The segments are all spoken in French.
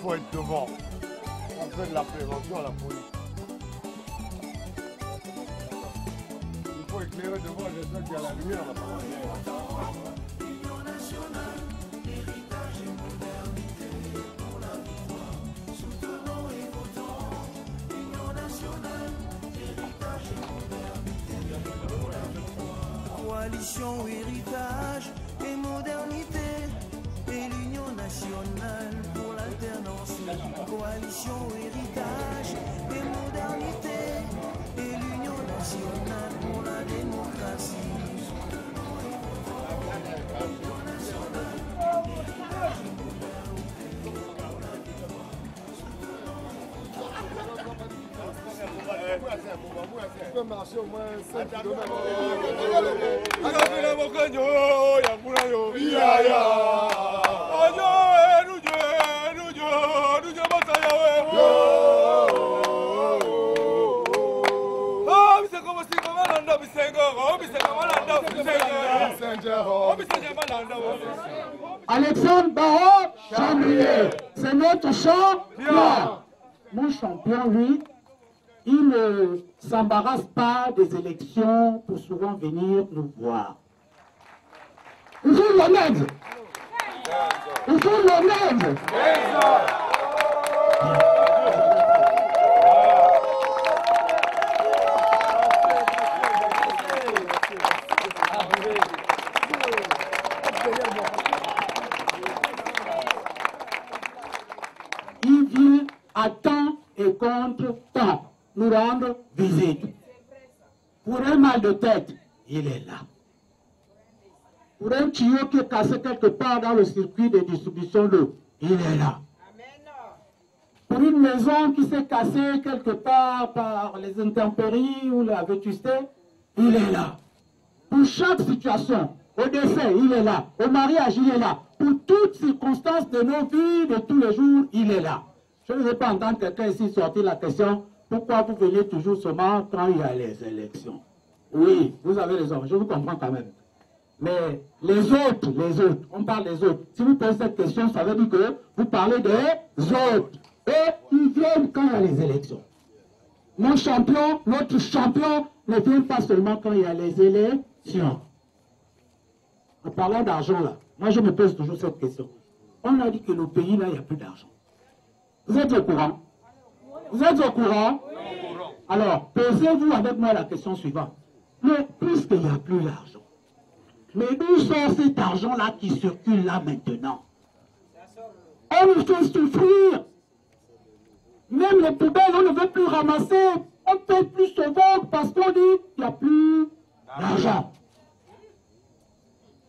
faut être devant. On fait de la prévention à la police. Il faut éclairer devant, j'espère qu'il y a la lumière là-bas. Coalition, héritage et modernité et l'Union nationale pour l'alternance. Coalition, héritage et modernité et l'Union nationale pour la démocratie. Tu peux marcher au moins 5 km. Alexandre Barrault, chambrier, c'est notre champion. Mon champion, lui, il ne s'embarrasse pas des élections pour souvent venir nous voir. Il faut l'honnête. Il faut l'honnête. Il vient à temps et contre temps nous rendre visite. Pour un mal de tête, il est là. Pour un tuyau qui est cassé quelque part dans le circuit de distribution d'eau, il est là. Pour une maison qui s'est cassée quelque part par les intempéries ou la vétusté, il est là. Pour chaque situation, au décès, il est là. Au mariage, il est là. Pour toutes circonstances de nos vies de tous les jours, il est là. Je ne veux pas entendre quelqu'un ici sortir la question, pourquoi vous venez toujours seulement quand il y a les élections? Oui, vous avez raison, je vous comprends quand même. Mais les autres, on parle des autres. Si vous posez cette question, ça veut dire que vous parlez des autres. Et ils viennent quand il y a les élections. Mon champion, notre champion, ne vient pas seulement quand il y a les élections. En parlant d'argent là, moi je me pose toujours cette question. On a dit que le pays là, il n'y a plus d'argent. Vous êtes au courant? Vous êtes au courant? Alors, posez-vous avec moi la question suivante. Mais puisqu'il n'y a plus d'argent, mais où sort cet argent-là qui circule là maintenant? On nous fait souffrir. Même les poubelles, on ne veut plus ramasser. On ne fait plus ce vote parce qu'on dit qu'il n'y a plus d'argent.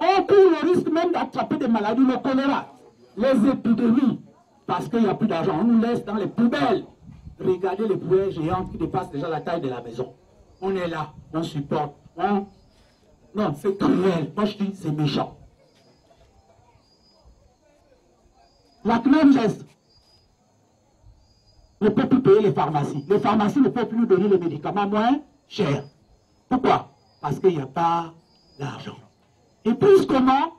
On court le risque même d'attraper des maladies, le choléra, les épidémies, parce qu'il n'y a plus d'argent. On nous laisse dans les poubelles. Regardez les poubelles géantes qui dépassent déjà la taille de la maison. On est là, on supporte. Non, c'est cruel. Moi je dis, c'est méchant. La CNAM geste ne peut plus payer les pharmacies. Les pharmacies ne peuvent plus nous donner les médicaments moins chers. Pourquoi? Parce qu'il n'y a pas d'argent. Et plus comment,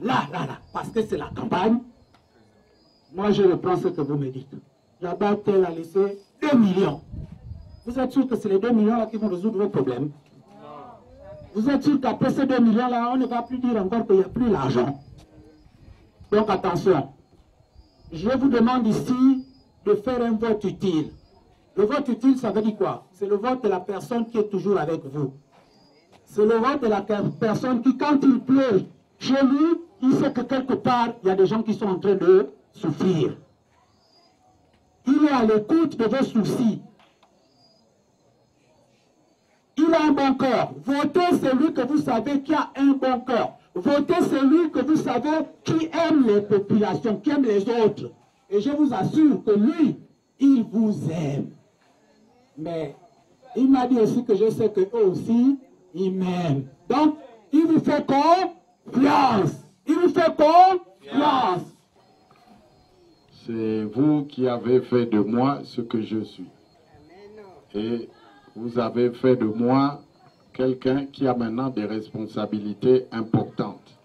là, parce que c'est la campagne, moi je reprends ce que vous me dites. Là-bas, tel a laissé 2 millions. Vous êtes sûr que c'est les 2 millions là qui vont résoudre vos problèmes? Vous êtes sûr qu'après ces 2 millions là, on ne va plus dire encore qu'il n'y a plus l'argent? Donc attention, je vous demande ici de faire un vote utile. Le vote utile, ça veut dire quoi? C'est le vote de la personne qui est toujours avec vous. C'est le vote de la personne qui, quand il pleut chez lui, il sait que quelque part, il y a des gens qui sont en train de souffrir. Il est à l'écoute de vos soucis. Il a un bon cœur. Votez celui que vous savez qui a un bon cœur. Votez celui que vous savez qui aime les populations, qui aime les autres. Et je vous assure que lui, il vous aime. Mais il m'a dit aussi que je sais qu'eux aussi, ils m'aiment. Donc, il vous fait confiance. Il vous fait confiance. C'est vous qui avez fait de moi ce que je suis. Et vous avez fait de moi quelqu'un qui a maintenant des responsabilités importantes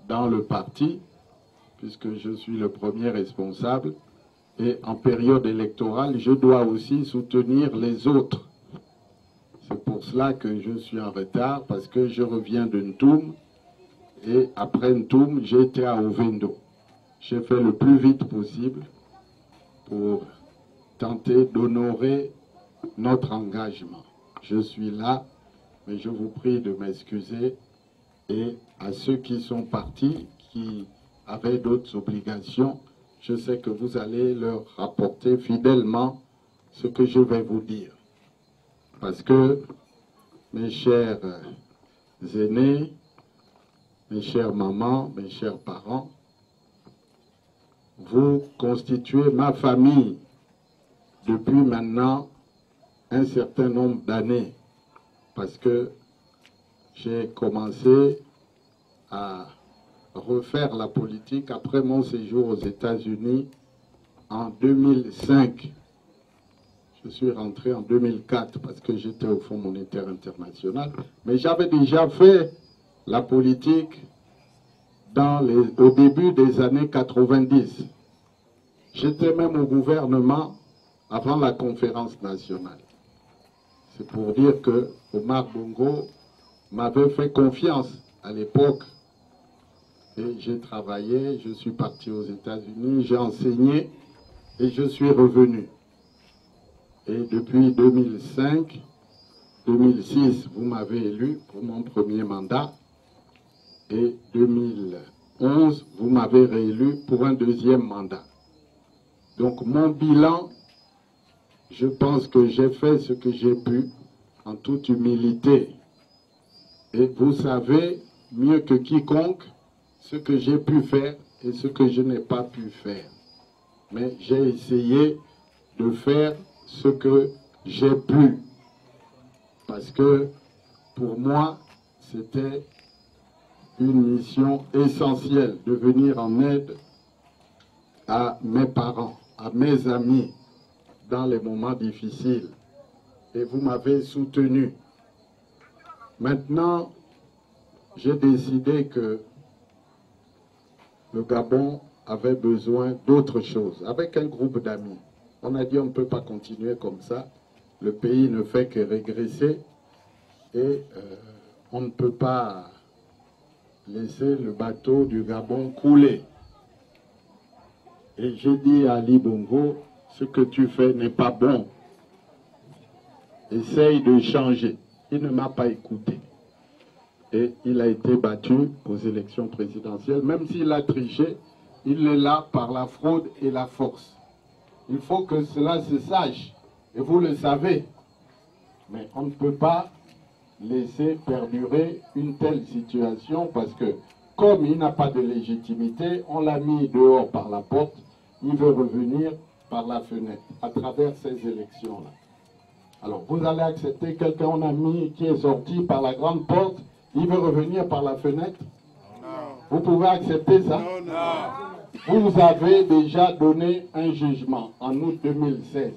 dans le parti puisque je suis le premier responsable. Et en période électorale, je dois aussi soutenir les autres. C'est pour cela que je suis en retard, parce que je reviens de Ntoum. Et après Ntoum, j'étais à Ovendo. J'ai fait le plus vite possible pour tenter d'honorer notre engagement. Je suis là, mais je vous prie de m'excuser. Et à ceux qui sont partis, qui avaient d'autres obligations, je sais que vous allez leur rapporter fidèlement ce que je vais vous dire. Parce que, mes chers aînés, mes chères mamans, mes chers parents, vous constituez ma famille depuis maintenant un certain nombre d'années. Parce que j'ai commencé à refaire la politique après mon séjour aux États-Unis en 2005. Je suis rentré en 2004 parce que j'étais au Fonds monétaire international. Mais j'avais déjà fait la politique au début des années 90. J'étais même au gouvernement avant la conférence nationale. C'est pour dire que Omar Bongo m'avait fait confiance à l'époque. Et j'ai travaillé, je suis parti aux États-Unis, j'ai enseigné et je suis revenu. Et depuis 2005, 2006, vous m'avez élu pour mon premier mandat. Et 2011, vous m'avez réélu pour un deuxième mandat. Donc mon bilan, je pense que j'ai fait ce que j'ai pu en toute humilité. Et vous savez mieux que quiconque ce que j'ai pu faire et ce que je n'ai pas pu faire. Mais j'ai essayé de faire ce que j'ai pu. Parce que pour moi, c'était une mission essentielle de venir en aide à mes parents, à mes amis, dans les moments difficiles. Et vous m'avez soutenu. Maintenant, j'ai décidé que le Gabon avait besoin d'autre chose, avec un groupe d'amis. On a dit on ne peut pas continuer comme ça. Le pays ne fait que régresser et on ne peut pas laisser le bateau du Gabon couler. Et j'ai dit à Ali Bongo, ce que tu fais n'est pas bon. Essaye de changer. Il ne m'a pas écouté. Et il a été battu aux élections présidentielles. Même s'il a triché, il est là par la fraude et la force. Il faut que cela se sache. Et vous le savez. Mais on ne peut pas laisser perdurer une telle situation parce que, comme il n'a pas de légitimité, on l'a mis dehors par la porte, il veut revenir par la fenêtre, à travers ces élections-là. Alors, vous allez accepter quelqu'un, on a mis, qui est sorti par la grande porte, il veut revenir par la fenêtre? Non. Vous pouvez accepter ça? Non. Vous avez déjà donné un jugement en août 2016.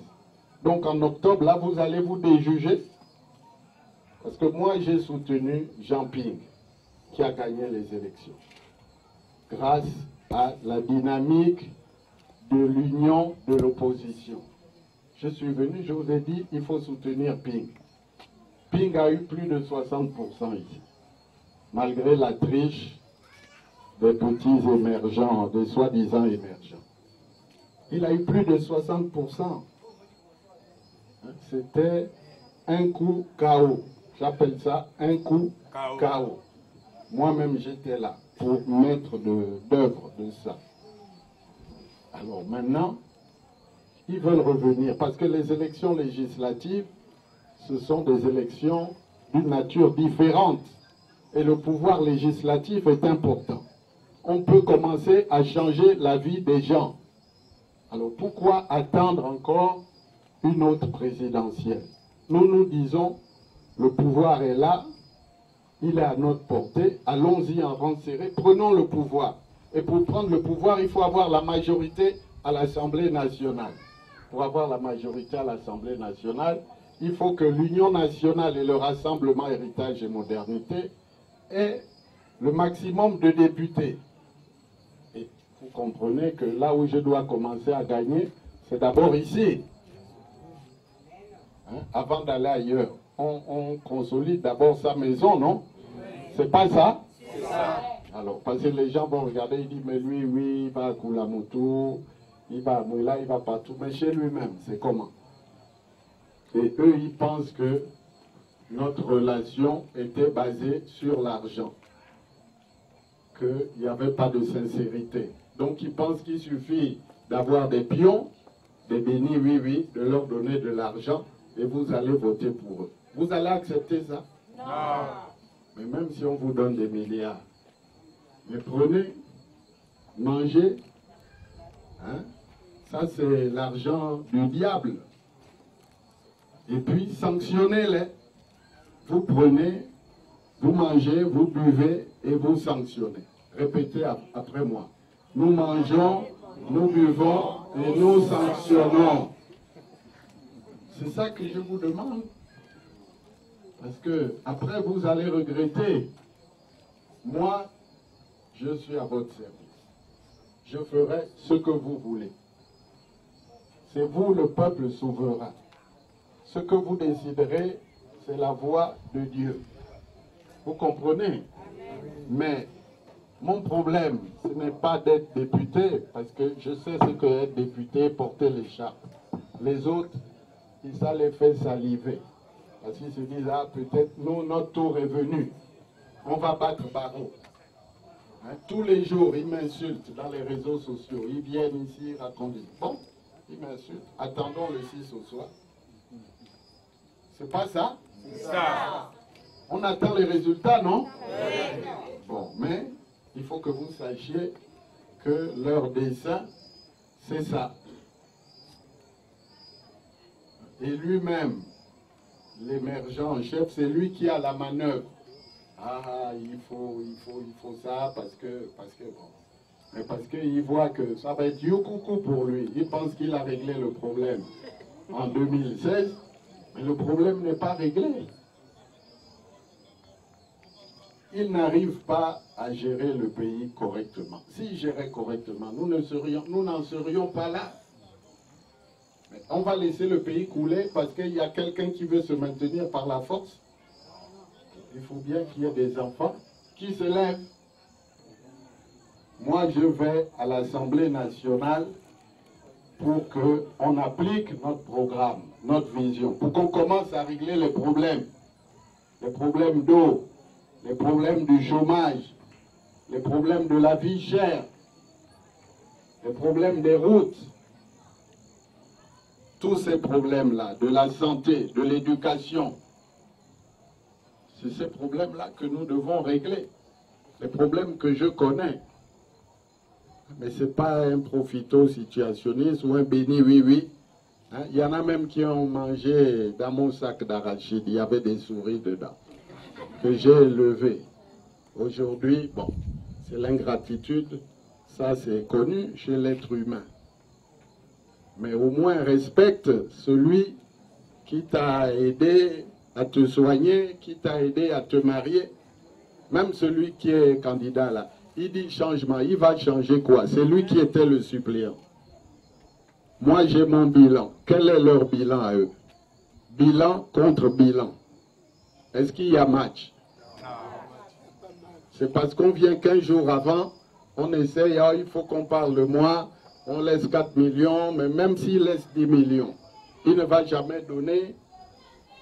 Donc en octobre, là, vous allez vous déjuger. Parce que moi, j'ai soutenu Jean Ping, qui a gagné les élections. Grâce à la dynamique de l'union de l'opposition. Je suis venu, je vous ai dit, il faut soutenir Ping. Ping a eu plus de 60% ici. Malgré la triche des petits émergents, des soi-disant émergents. Il a eu plus de 60%. C'était un coup KO. J'appelle ça un coup KO. Moi-même, j'étais là pour mettre d'œuvre de ça. Alors maintenant, ils veulent revenir parce que les élections législatives, ce sont des élections d'une nature différente. Et le pouvoir législatif est important. On peut commencer à changer la vie des gens. Alors pourquoi attendre encore une autre présidentielle? Nous nous disons, le pouvoir est là, il est à notre portée, allons-y en rang serré, prenons le pouvoir. Et pour prendre le pouvoir, il faut avoir la majorité à l'Assemblée nationale. Pour avoir la majorité à l'Assemblée nationale, il faut que l'Union nationale et le Rassemblement Héritage et Modernité aient le maximum de députés. Et Vous comprenez que là où je dois commencer à gagner, c'est d'abord ici. Hein? Avant d'aller ailleurs, on consolide d'abord sa maison, non? C'est pas ça? C'est ça. Alors, parce que les gens vont regarder, ils disent, mais lui, oui, il va à Kulamoto, il va à Mouila, il va partout. Mais chez lui-même, c'est comment? Et eux, ils pensent que notre relation était basée sur l'argent, qu'il n'y avait pas de sincérité. Donc, ils pensent qu'il suffit d'avoir des pions, des bénis, oui, oui, de leur donner de l'argent, et vous allez voter pour eux. Vous allez accepter ça? Non. Mais même si on vous donne des milliards, mais prenez, mangez, hein? Ça c'est l'argent du diable. Et puis sanctionnez-les. Vous prenez, vous mangez, vous buvez et vous sanctionnez. Répétez après moi. Nous mangeons, nous buvons et nous sanctionnons. C'est ça que je vous demande. Parce que après vous allez regretter. Moi, je suis à votre service. Je ferai ce que vous voulez. C'est vous le peuple souverain. Ce que vous déciderez, c'est la voix de Dieu. Vous comprenez? Mais mon problème, ce n'est pas d'être député, parce que je sais ce que être député, porter l'écharpe. Les autres, ça les fait saliver. Parce qu'ils se disent, ah, peut-être nous, notre tour est venu. On va battre barreau. Hein, tous les jours, ils m'insultent dans les réseaux sociaux. Ils viennent ici raconter. Bon, ils m'insultent. Attendons le 6 au soir. C'est pas ça? C'est ça. On attend les résultats, non? Oui. Bon, mais il faut que vous sachiez que leur dessein, c'est ça. Et lui-même, l'émergent en chef, c'est lui qui a la manœuvre. Ah, il faut ça parce que bon. Mais parce qu'il voit que ça va être youcoucou pour lui. Il pense qu'il a réglé le problème en 2016, mais le problème n'est pas réglé. Il n'arrive pas à gérer le pays correctement. S'il gérait correctement, nous n'en serions pas là. Mais on va laisser le pays couler parce qu'il y a quelqu'un qui veut se maintenir par la force. Il faut bien qu'il y ait des enfants qui se lèvent. Moi, je vais à l'Assemblée nationale pour qu'on applique notre programme, notre vision, pour qu'on commence à régler les problèmes d'eau, les problèmes du chômage, les problèmes de la vie chère, les problèmes des routes. Tous ces problèmes-là, de la santé, de l'éducation, c'est ces problèmes-là que nous devons régler. Les problèmes que je connais. Mais ce n'est pas un profito-situationniste ou un béni oui-oui. Hein? Il y en a même qui ont mangé dans mon sac d'arachide. Il y avait des souris dedans. Que j'ai élevé. Aujourd'hui, bon, c'est l'ingratitude. Ça, c'est connu chez l'être humain. Mais au moins respecte celui qui t'a aidé à te soigner, qui t'a aidé à te marier. Même celui qui est candidat là, il dit changement, il va changer quoi? C'est lui qui était le suppléant. Moi j'ai mon bilan. Quel est leur bilan à eux? Bilan contre bilan. Est-ce qu'il y a match? C'est parce qu'on vient 15 jours avant, on essaye, ah, il faut qu'on parle de moi, on laisse 4 millions, mais même s'il laisse 10 millions, il ne va jamais donner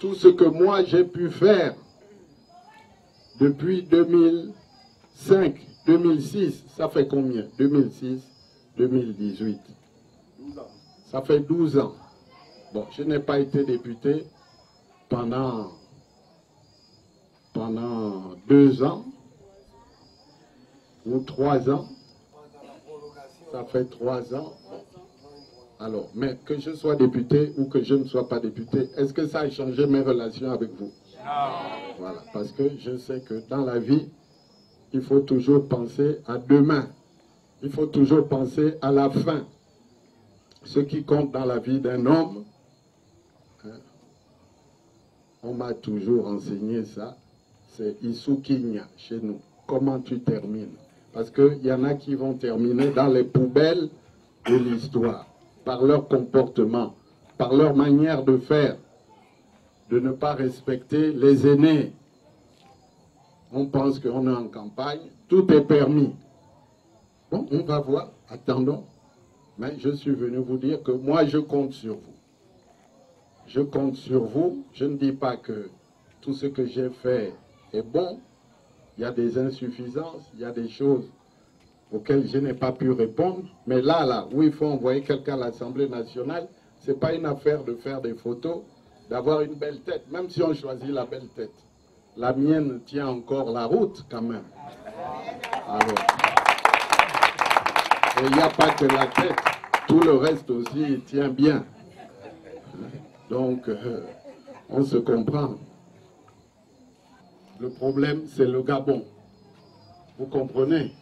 tout ce que moi j'ai pu faire depuis 2005, 2006, ça fait combien? 2006, 2018. Ça fait 12 ans. Bon, je n'ai pas été député pendant 2 ans ou 3 ans. Ça fait 3 ans. Alors, mais que je sois député ou que je ne sois pas député, est-ce que ça a changé mes relations avec vous? Non. Voilà, parce que je sais que dans la vie, il faut toujours penser à demain. Il faut toujours penser à la fin. Ce qui compte dans la vie d'un homme, hein, on m'a toujours enseigné ça, c'est Isukinya chez nous. Comment tu termines? Parce qu'il y en a qui vont terminer dans les poubelles de l'histoire, par leur comportement, par leur manière de faire, de ne pas respecter les aînés. On pense qu'on est en campagne, tout est permis. Bon, on va voir, attendons. Mais je suis venu vous dire que moi, je compte sur vous. Je compte sur vous. Je ne dis pas que tout ce que j'ai fait est bon. Il y a des insuffisances, il y a des choses auxquelles je n'ai pas pu répondre. Mais là, où il faut envoyer quelqu'un à l'Assemblée nationale, ce n'est pas une affaire de faire des photos, d'avoir une belle tête, même si on choisit la belle tête. La mienne tient encore la route, quand même. Alors, et il n'y a pas que la tête, tout le reste aussi tient bien. Donc, on se comprend. Le problème, c'est le Gabon. Vous comprenez?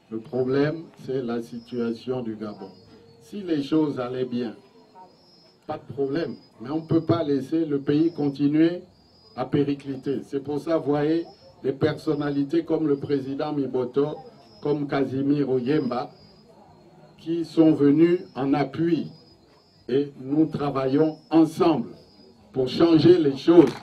Le problème, c'est la situation du Gabon. Si les choses allaient bien, pas de problème. Mais on ne peut pas laisser le pays continuer à péricliter. C'est pour ça, vous voyez, des personnalités comme le président Miboto, comme Casimir Oyemba, qui sont venus en appui. Et nous travaillons ensemble pour changer les choses.